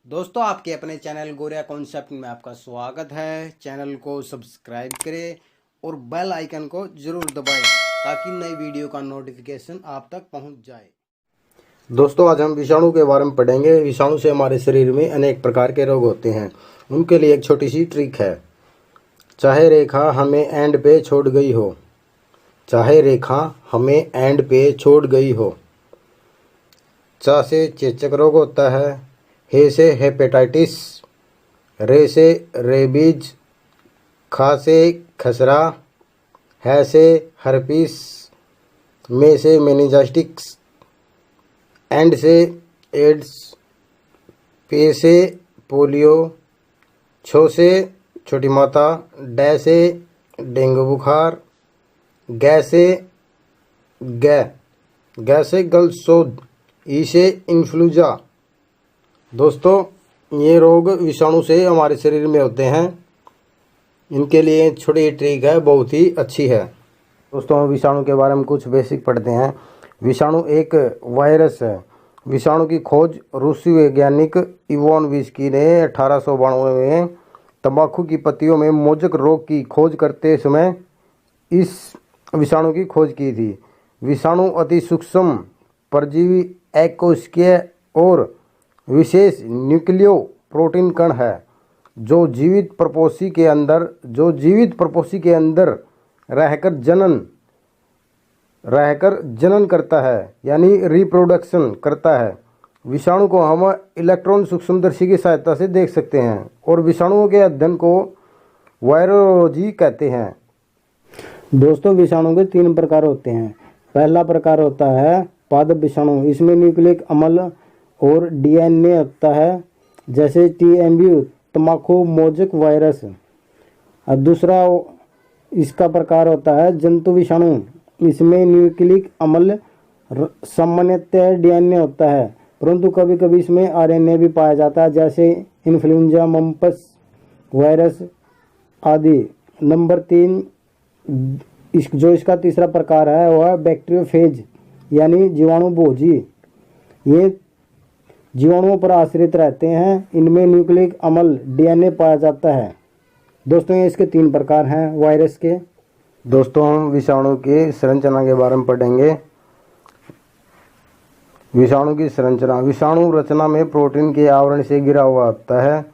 दोस्तों आपके अपने चैनल गोरिया कॉन्सेप्ट में आपका स्वागत है। चैनल को सब्सक्राइब करें और बेल आइकन को जरूर दबाएं ताकि नई वीडियो का नोटिफिकेशन आप तक पहुंच जाए। दोस्तों आज हम विषाणु के बारे में पढ़ेंगे। विषाणु से हमारे शरीर में अनेक प्रकार के रोग होते हैं। उनके लिए एक छोटी सी ट्रिक है। चाहे रेखा हमें एंड पे छोड़ गई हो, चाहे रेखा हमें एंड पे छोड़ गई हो। चा से चेचक रोग होता है, हे से हेपेटाइटिस, रे से रेबीज, खा से खसरा, है से हर्पीस, में से मेनिंजाइटिस, एंड से एड्स, पे से पोलियो, छो से छोटी माता, डै से डेंगू बुखार, गै से गै से गलशोध, ई से इन्फ्लुएंजा। दोस्तों ये रोग विषाणु से हमारे शरीर में होते हैं। इनके लिए छोटी ट्रिक है, बहुत ही अच्छी है। दोस्तों विषाणु के बारे में कुछ बेसिक पढ़ते हैं। विषाणु एक वायरस है। विषाणु की खोज रूसी वैज्ञानिक इवान विस्की ने 1892 में तंबाकू की पत्तियों में मोजक रोग की खोज करते समय इस विषाणु की खोज की थी। विषाणु अति सूक्ष्म परजीवी एकोस्किया और विशेष न्यूक्लियो प्रोटीन कण है जो जीवित प्रपोषी के अंदर रहकर जनन करता है, यानी रिप्रोडक्शन करता है। विषाणु को हम इलेक्ट्रॉन सूक्ष्मदर्शी की सहायता से देख सकते हैं और विषाणुओं के अध्ययन को वायरोलॉजी कहते हैं। दोस्तों विषाणु के 3 प्रकार होते हैं। पहला प्रकार होता है पादप विषाणु। इसमें न्यूक्लिक अम्ल और डीएनए होता है, जैसे टीएमवी तंबाकू मोजक वायरस। और दूसरा इसका प्रकार होता है जंतु विषाणु। इसमें न्यूक्लिक अम्ल सामान्यतः डीएनए होता है, परंतु कभी कभी इसमें आरएनए भी पाया जाता है, जैसे इन्फ्लुएंजा, मम्पस वायरस आदि। नंबर 3 इसका तीसरा प्रकार है वह बैक्टीरियोफेज, यानी जीवाणु भोजी। ये जीवाणुओं पर आश्रित रहते हैं। इनमें न्यूक्लिक अम्ल डीएनए पाया जाता है। दोस्तों ये इसके 3 प्रकार हैं वायरस के। दोस्तों हम विषाणु की संरचना के बारे में पढ़ेंगे। विषाणु की संरचना। विषाणु रचना में प्रोटीन के आवरण से घिरा हुआ होता है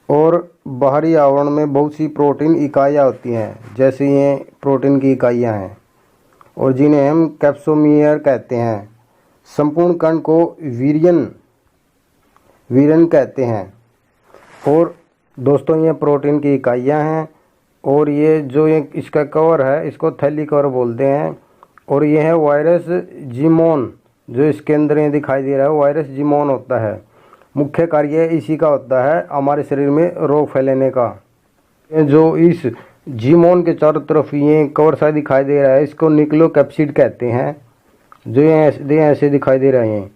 और बाहरी आवरण में बहुत सी प्रोटीन इकाइयाँ होती हैं, जैसे ये प्रोटीन की इकाइयाँ हैं और जिन्हें हम कैप्सोमियर कहते हैं। संपूर्ण कण को वीरन कहते हैं। और दोस्तों ये प्रोटीन की इकाइयाँ हैं और ये जो इसका कवर है इसको थैली कवर बोलते हैं। और ये है वायरस जीनोम, जो इसके अंदर ये दिखाई दे रहा है वायरस जीनोम होता है। मुख्य कार्य इसी का होता है हमारे शरीर में रोग फैलाने का। जो इस जीनोम के चारों तरफ ये कवर सा दिखाई दे रहा है इसको न्यूक्लियोकैप्सिड कहते हैं, जो ये ऐसे दिखाई दे रहे हैं।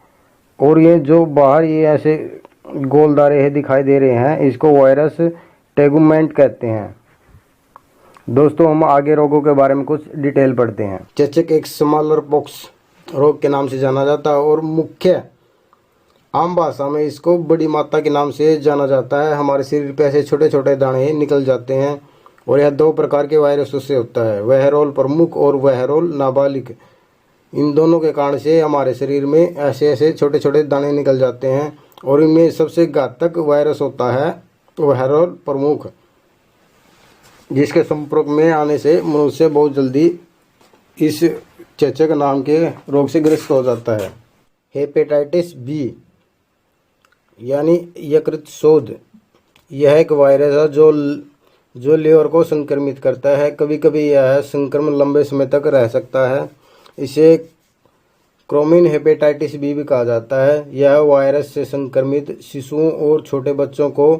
और ये जो बाहर ये ऐसे गोलदारे दिखाई दे रहे हैं इसको वायरस टेगुमेंट कहते हैं। दोस्तों हम आगे रोगों के बारे में कुछ डिटेल पढ़ते हैं। चेचक एक स्मॉलर पॉक्स रोग के नाम से जाना जाता है और मुख्य आम भाषा में इसको बड़ी माता के नाम से जाना जाता है। हमारे शरीर पे ऐसे छोटे छोटे दाने निकल जाते हैं और यह 2 प्रकार के वायरसों से होता है, वहरोल प्रमुख और वहरोल नाबालिग। इन दोनों के कारण से हमारे शरीर में ऐसे ऐसे छोटे छोटे दाने निकल जाते हैं और इनमें सबसे घातक वायरस होता है वहरोल प्रमुख, जिसके संपर्क में आने से मनुष्य बहुत जल्दी इस चेचक नाम के रोग से ग्रस्त हो जाता है। हेपेटाइटिस बी यानी यकृत शोथ, यह एक वायरस है जो लीवर को संक्रमित करता है। कभी कभी यह संक्रमण लंबे समय तक रह सकता है। इसे क्रोमिन हेपेटाइटिस बी भी कहा जाता है। यह वायरस से संक्रमित शिशुओं और छोटे बच्चों को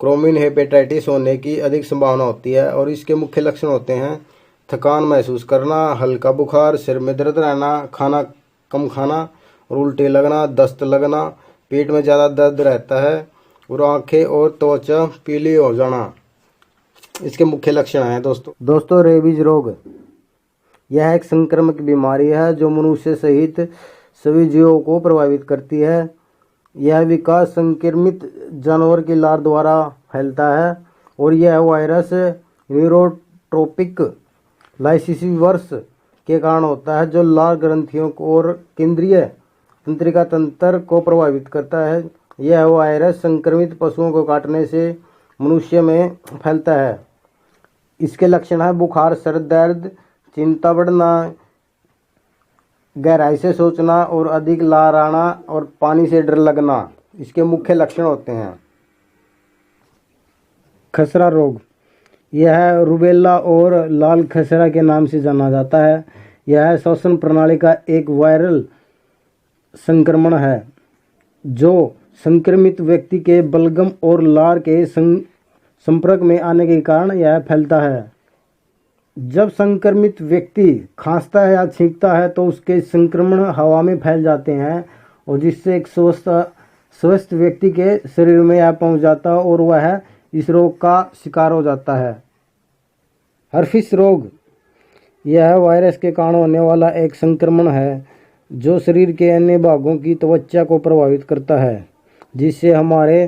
क्रोमिन हेपेटाइटिस होने की अधिक संभावना होती है और इसके मुख्य लक्षण होते हैं थकान महसूस करना, हल्का बुखार, सिर में दर्द रहना, खाना कम खाना, उल्टी लगना, दस्त लगना, पेट में ज़्यादा दर्द रहता है और आंखें और त्वचा पीली हो जाना इसके मुख्य लक्षण हैं। दोस्तों रेबीज रोग, यह एक संक्रामक बीमारी है जो मनुष्य सहित सभी जीवों को प्रभावित करती है। यह विकास संक्रमित जानवर की लार द्वारा फैलता है और यह वायरस न्यूरोट्रोपिक लाइसिवर्स के कारण होता है, जो लार ग्रंथियों को और केंद्रीय तंत्रिका तंत्र को प्रभावित करता है। यह वायरस संक्रमित पशुओं को काटने से मनुष्य में फैलता है। इसके लक्षण है बुखार, सर दर्द, चिंता बढ़ना, गहराई से सोचना और अधिक लार आना और पानी से डर लगना इसके मुख्य लक्षण होते हैं। खसरा रोग, यह रूबेला और लाल खसरा के नाम से जाना जाता है। यह श्वसन प्रणाली का एक वायरल संक्रमण है जो संक्रमित व्यक्ति के बलगम और लार के संपर्क में आने के कारण यह फैलता है। जब संक्रमित व्यक्ति खांसता है या छींकता है तो उसके संक्रमण हवा में फैल जाते हैं और जिससे एक स्वस्थ व्यक्ति के शरीर में यह पहुंच जाता है और वह इस रोग का शिकार हो जाता है। हर्पिस रोग, यह वायरस के कारण होने वाला एक संक्रमण है जो शरीर के अन्य भागों की त्वचा को प्रभावित करता है, जिससे हमारे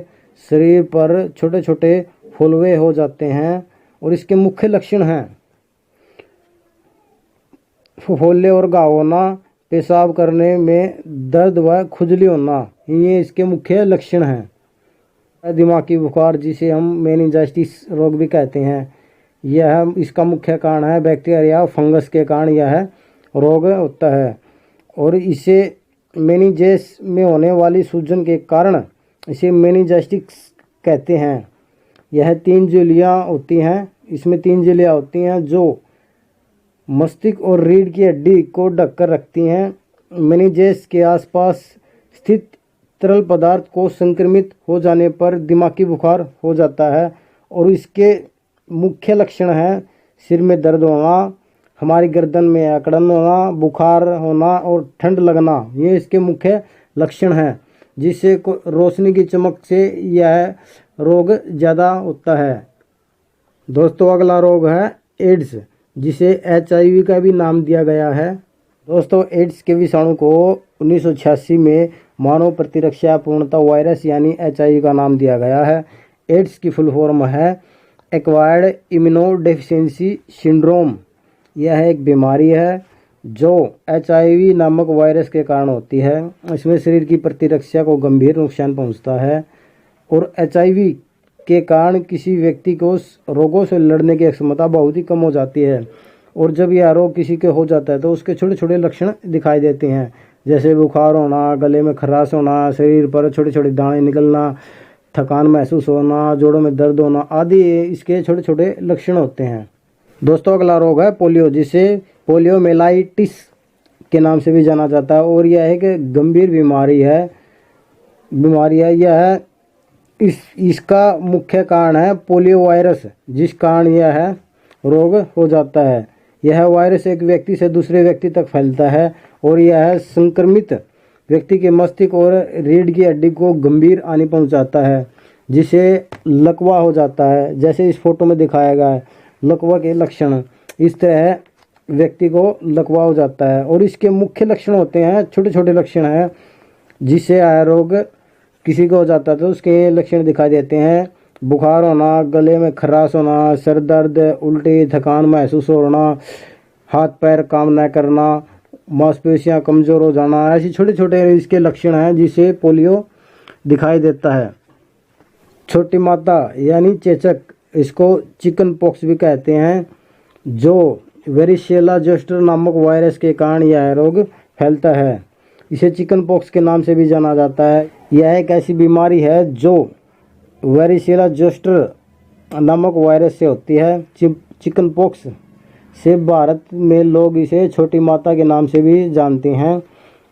शरीर पर छोटे छोटे फुलवे हो जाते हैं और इसके मुख्य लक्षण हैं फफोले और घाव होना, पेशाब करने में दर्द व खुजली होना, ये इसके मुख्य लक्षण हैं। दिमागी बुखार, जिसे हम मेनिंजाइटिस रोग भी कहते हैं, यह इसका मुख्य कारण है बैक्टीरिया फंगस के कारण यह रोग होता है और इसे मेनिंजेस में होने वाली सूजन के कारण इसे मेनिंजाइटिस कहते हैं। यह 3 झिल्लियाँ होती हैं, इसमें 3 झिल्लियाँ होती हैं जो मस्तिष्क और रीढ़ की हड्डी को ढककर रखती हैं। मेनिंजेस के आसपास स्थित तरल पदार्थ को संक्रमित हो जाने पर दिमागी बुखार हो जाता है और इसके मुख्य लक्षण हैं सिर में दर्द होना, हमारी गर्दन में अकड़न होना, बुखार होना और ठंड लगना, ये इसके मुख्य लक्षण हैं, जिससे रोशनी की चमक से यह रोग ज़्यादा होता है। दोस्तों, अगला रोग है एड्स, जिसे HIV का भी नाम दिया गया है। दोस्तों, एड्स के विषाणु को 1986 में मानव प्रतिरक्षा पूर्णता वायरस यानी HIV का नाम दिया गया है। एड्स की फुल फॉर्म है एक्वायर्ड इम्यूनोडेफिशिएंसी सिंड्रोम। यह एक बीमारी है जो HIV नामक वायरस के कारण होती है। इसमें शरीर की प्रतिरक्षा को गंभीर नुकसान पहुंचता है और HIV के कारण किसी व्यक्ति को रोगों से लड़ने की क्षमता बहुत ही कम हो जाती है और जब यह रोग किसी के हो जाता है तो उसके छोटे छोटे लक्षण दिखाई देते हैं, जैसे बुखार होना, गले में खराश होना, शरीर पर छोटे छोटे दाने निकलना, थकान महसूस होना, जोड़ों में दर्द होना आदि इसके छोटे छोटे लक्षण होते हैं। दोस्तों, अगला रोग है पोलियो, जिसे पोलियोमेलाइटिस के नाम से भी जाना जाता है और यह एक गंभीर बीमारी है। यह इसका मुख्य कारण है पोलियो वायरस, जिस कारण यह रोग हो जाता है। यह वायरस एक व्यक्ति से दूसरे व्यक्ति तक फैलता है और यह संक्रमित व्यक्ति के मस्तिष्क और रीढ़ की हड्डी को गंभीर हानि पहुंचाता है, जिसे लकवा हो जाता है, जैसे इस फोटो में दिखाया गया है। लकवा के लक्षण, इस तरह व्यक्ति को लकवा हो जाता है और इसके मुख्य लक्षण होते हैं, छोटे छोटे लक्षण हैं, जिससे यह रोग किसी को हो जाता है तो उसके लक्षण दिखाई देते हैं। बुखार होना, गले में खराश होना, सर दर्द, उल्टी, थकान महसूस होना, हाथ पैर काम न करना, मांसपेशियां कमज़ोर हो जाना, ऐसे छोटे छोटे इसके लक्षण हैं जिसे पोलियो दिखाई देता है। छोटी माता यानी चेचक, इसको चिकन पॉक्स भी कहते हैं, जो वेरिशेला जोस्टर नामक वायरस के कारण यह रोग फैलता है। इसे चिकन पॉक्स के नाम से भी जाना जाता है। यह एक ऐसी बीमारी है जो वेरिशेला जोस्टर नामक वायरस से होती है। चिकन पॉक्स से भारत में लोग इसे छोटी माता के नाम से भी जानते हैं।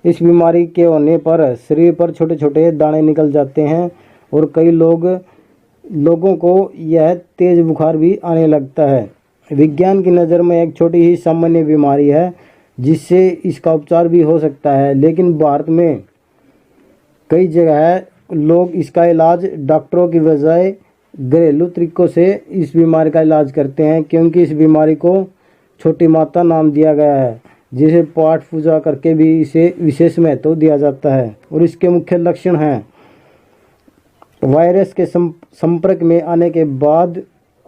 इस बीमारी के होने पर शरीर पर छोटे छोटे दाने निकल जाते हैं और कई लोगों को यह तेज बुखार भी आने लगता है। विज्ञान की नज़र में एक छोटी ही सामान्य बीमारी है जिससे इसका उपचार भी हो सकता है, लेकिन भारत में कई जगह लोग इसका इलाज डॉक्टरों की बजाय घरेलू तरीकों से इस बीमारी का इलाज करते हैं, क्योंकि इस बीमारी को छोटी माता नाम दिया गया है, जिसे पाठ पूजा करके भी इसे विशेष महत्व दिया जाता है। और इसके मुख्य लक्षण हैं वायरस के संपर्क में आने के बाद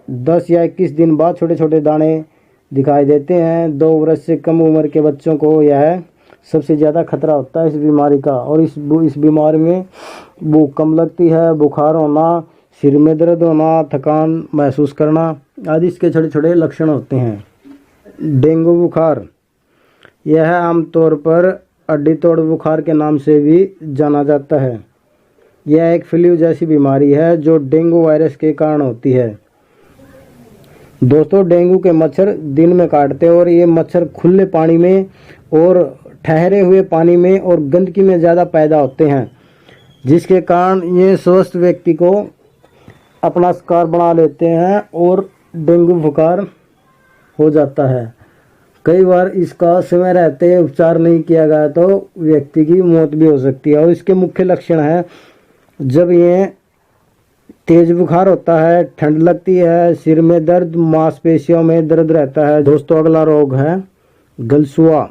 10 या 21 दिन बाद छोटे छोटे दाने दिखाई देते हैं। 2 वर्ष से कम उम्र के बच्चों को यह सबसे ज़्यादा खतरा होता है इस बीमारी का। और इस बीमारी में भूख कम लगती है, बुखार होना, सिर में दर्द होना, थकान महसूस करना आदि इसके छोटे छोटे लक्षण होते हैं। डेंगू बुखार, यह आमतौर पर हड्डी तोड़ बुखार के नाम से भी जाना जाता है। यह एक फ्लू जैसी बीमारी है जो डेंगू वायरस के कारण होती है। दोस्तों, डेंगू के मच्छर दिन में काटते हैं और ये मच्छर खुले पानी में और ठहरे हुए पानी में और गंदगी में ज़्यादा पैदा होते हैं, जिसके कारण ये स्वस्थ व्यक्ति को अपना शिकार बना लेते हैं और डेंगू बुखार हो जाता है। कई बार इसका समय रहते उपचार नहीं किया गया तो व्यक्ति की मौत भी हो सकती है। और इसके मुख्य लक्षण हैं, जब ये तेज बुखार होता है, ठंड लगती है, सिर में दर्द, मांसपेशियों में दर्द रहता है। दोस्तों, अगला रोग है गलसुआ,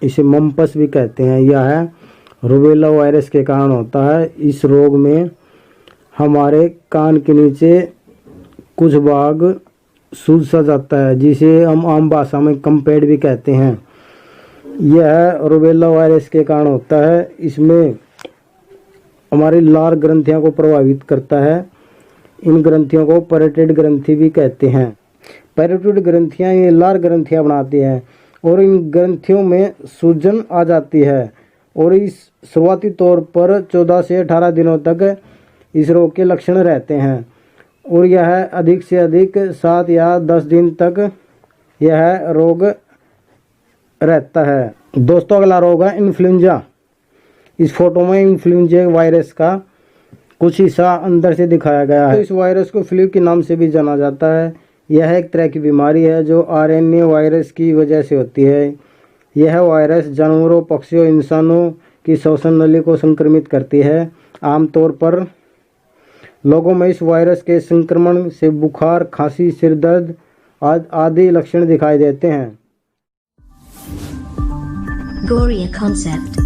इसे मम्पस भी कहते हैं। यह है रूबेला वायरस के कारण होता है। इस रोग में हमारे कान के नीचे कुछ भाग सूज सा जाता है, जिसे हम आम भाषा में कंपेड भी कहते हैं। यह रूबेला वायरस के कारण होता है। इसमें हमारी लार ग्रंथियों को प्रभावित करता है। इन ग्रंथियों को पैरोटिड ग्रंथि भी कहते हैं। पैरोटिड ग्रंथियां ये लार ग्रंथियां बनाती हैं और इन ग्रंथियों में सूजन आ जाती है। और इस शुरुआती तौर पर 14 से 18 दिनों तक इस रोग के लक्षण रहते हैं और यह अधिक से अधिक 7 या 10 दिन तक यह रोग रहता है। दोस्तों, अगला रोग है इन्फ्लुएंजा। इस फोटो में इन्फ्लुएंजा वायरस का कुछ हिस्सा अंदर से दिखाया गया है। तो इस वायरस को फ्लू के नाम से भी जाना जाता है। यह एक तरह की बीमारी है जो आरएनए वायरस की वजह से होती है। यह वायरस जानवरों, पक्षियों, इंसानों की श्वसन नली को संक्रमित करती है। आमतौर पर लोगों में इस वायरस के संक्रमण से बुखार, खांसी, सिर दर्द आदि लक्षण दिखाई देते हैं। Goria concept.